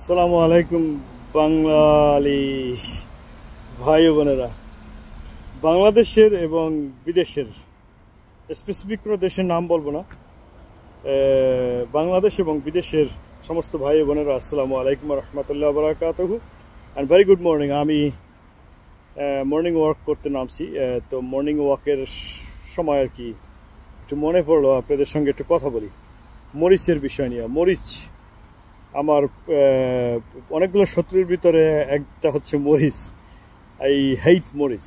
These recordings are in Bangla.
আসসালামু আলাইকুম বাঙালি ভাই ও বোনেরা। বাংলাদেশের এবং বিদেশের, স্পেসিফিক কোনো দেশের নাম বলবো না, বাংলাদেশ এবং বিদেশের সমস্ত ভাই ও বোনেরা আসসালামু আলাইকুম রহমতুল্লাহ বারাকাতুহু অ্যান্ড ভেরি গুড মর্নিং। আমি মর্নিং ওয়াক করতে নামছি, তো মর্নিং ওয়াকের সময় আর কি একটু মনে পড়লো আপনাদের সঙ্গে একটু কথা বলি মরিচের বিষয় নিয়ে। মরিচ আমার অনেকগুলো শত্রুর ভিতরে একটা হচ্ছে মরিচ। আই হেইট মরিচ।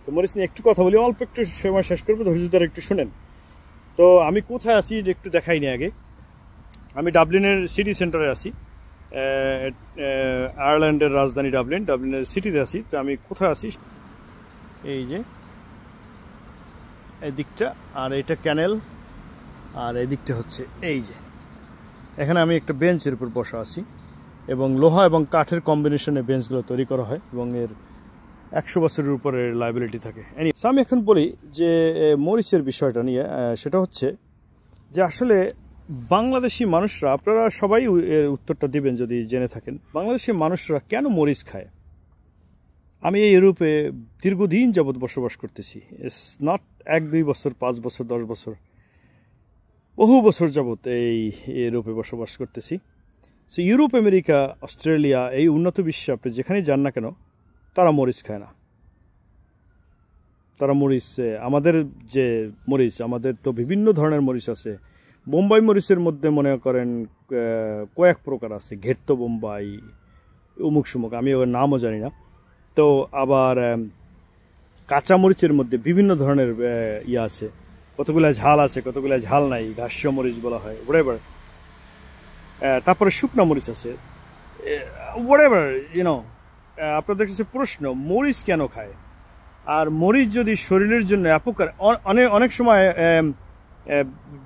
তো মরিচ নিয়ে একটু কথা বলি, অল্প একটু সময় শেষ করবো, ধৈর্য ধরে একটু শোনেন। তো আমি কোথায় আছি একটু দেখাইনি আগে। আমি ডাবলিনের সিটি সেন্টারে আছি, আয়ারল্যান্ডের রাজধানী ডাবলিনের সিটিতে আছি। তো আমি কোথায় আছি, এই যে এই দিকটা, আর এটা ক্যানেল, আর এই দিকটা হচ্ছে এই যে, এখানে আমি একটা বেঞ্চের উপর বসা আছি এবং লোহা এবং কাঠের কম্বিনেশনে বেঞ্চগুলো তৈরি করা হয় এবং এর 100 বছরের উপরে লাইবিলিটি থাকে। আমি এখন বলি যে মরিচের বিষয়টা নিয়ে, সেটা হচ্ছে যে আসলে বাংলাদেশি মানুষরা, আপনারা সবাই এর উত্তরটা দিবেন যদি জেনে থাকেন, বাংলাদেশি মানুষরা কেন মরিচ খায়। আমি এই ইউরোপে দীর্ঘদিন যাবৎ বসবাস করতেছি। ইটস নট 1-2 বছর, 5 বছর, 10 বছর, বহু বছর যাবৎ এই ইউরোপে বসবাস করতেছি। সো ইউরোপ, আমেরিকা, অস্ট্রেলিয়া, এই উন্নত বিশ্বে আপনি যেখানেই যান না কেন, তারা মরিচ খায় না। তারা মরিচ, আমাদের যে মরিচ, আমাদের তো বিভিন্ন ধরনের মরিচ আছে। বোম্বাই মরিচের মধ্যে মনে করেন কয়েক প্রকার আছে, ঘেরতো বোম্বাই, উমুক সুমুক, আমি ওর নামও জানি না। তো আবার কাঁচা মরিচের মধ্যে বিভিন্ন ধরনের ইয়ে আছে, কতগুলা ঝাল আছে, কতগুলা ঝাল নাই, ঘাস্য মরিচ বলা হয়, হোয়াটএভার। তারপরে শুকনা মরিচ আছে, হোয়াটএভার, আপনাদের কাছে প্রশ্ন, মরিচ কেন খায়? আর মরিচ যদি শরীরের জন্য অপকার, অনেক সময়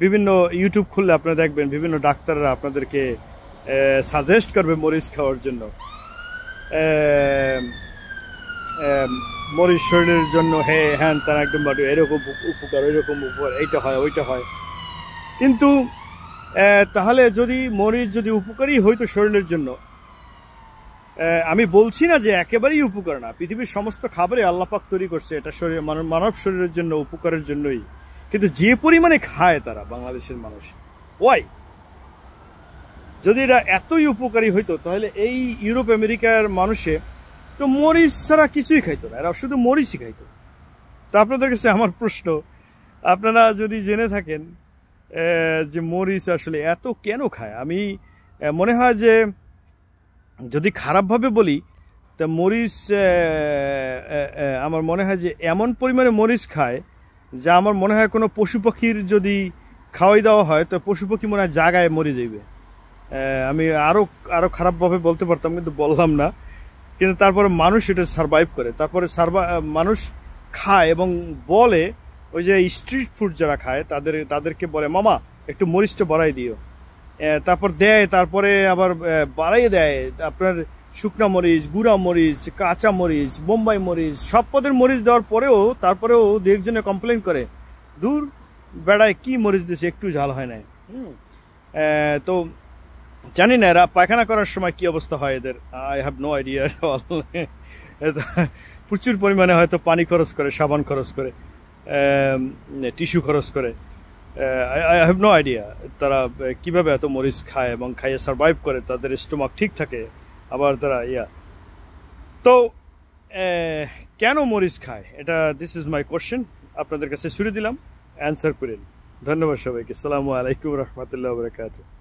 বিভিন্ন ইউটিউব খুললে আপনারা দেখবেন বিভিন্ন ডাক্তাররা আপনাদেরকে সাজেস্ট করবে মরিচ খাওয়ার জন্য। মরিচ শরীরের জন্য হ্যাঁ তারা একদম বাটু, এরকম উপকার, ওইরকম উপকার, এইটা হয় ওইটা হয়। কিন্তু তাহলে যদি মরিচ যদি উপকারী হইতো শরীরের জন্য, আমি বলছি না যে একেবারেই উপকার না, পৃথিবীর সমস্ত খাবারে আল্লাহ পাক তৈরি করছে এটা শরীর, মানব শরীরের জন্য উপকারের জন্যই, কিন্তু যে পরিমাণে খায় তারা বাংলাদেশের মানুষ, ওয়াই? যদি এরা এতই উপকারী হইতো তাহলে এই ইউরোপ আমেরিকার মানুষে তো মরিচ ছাড়া কিছুই খাইতো না, এরা শুধু মরিচই খাইতো। তো আপনাদের কাছে আমার প্রশ্ন, আপনারা যদি জেনে থাকেন যে মরিচ আসলে এত কেন খায়, আমি মনে হয় যে যদি খারাপভাবে বলি, তা মরিচ আমার মনে হয় যে এমন পরিমাণে মরিচ খায় যা আমার মনে হয় কোনো পশু পাখির যদি খাওয়াই দেওয়া হয় তো পশু পাখি মনে হয় জাগায় মরে যাবে। আমি আরও খারাপভাবে বলতে পারতাম কিন্তু বললাম না। কিন্তু তারপরে মানুষ এটা সারভাইভ করে, তারপরে মানুষ খায় এবং বলে, ওই যে স্ট্রিট ফুড যারা খায় তাদেরকে বলে, মামা একটু মরিচটা বাড়াই দিও, তারপর দেয়, তারপরে আবার বাড়াইয়ে দেয় আপনার শুকনা মরিচ, গুঁড়া মরিচ, কাঁচা মরিচ, বোম্বাই মরিচ, সব পদের মরিচ দেওয়ার পরেও তারপরেও দু একজনে কমপ্লেন করে, দূর বেড়ায় কি মরিচ দিয়েছে, একটু ঝাল হয় না। তো জানি না এরা পায়খানা করার সময় কি অবস্থা হয় এদের, আই হ্যাভ নো আইডিয়া। প্রচুর পরিমাণে হয়তো পানি খরচ করে, সাবান খরচ করে, টিস্যু খরচ করে, আই হ্যাভ নো আইডিয়া তারা কিভাবে এত মরিচ খায় এবং খাইয়ে সারভাইভ করে, তাদের স্টোমাক ঠিক থাকে, আবার তারা তো কেন মরিচ খায়, এটা দিস ইজ মাই কোয়েশ্চেন, আপনাদের কাছে ছুড়ে দিলাম, অ্যান্সার করেন। ধন্যবাদ সবাইকে, আসসালামু আলাইকুম রহমতুল্লাহ বারাকাতুহু।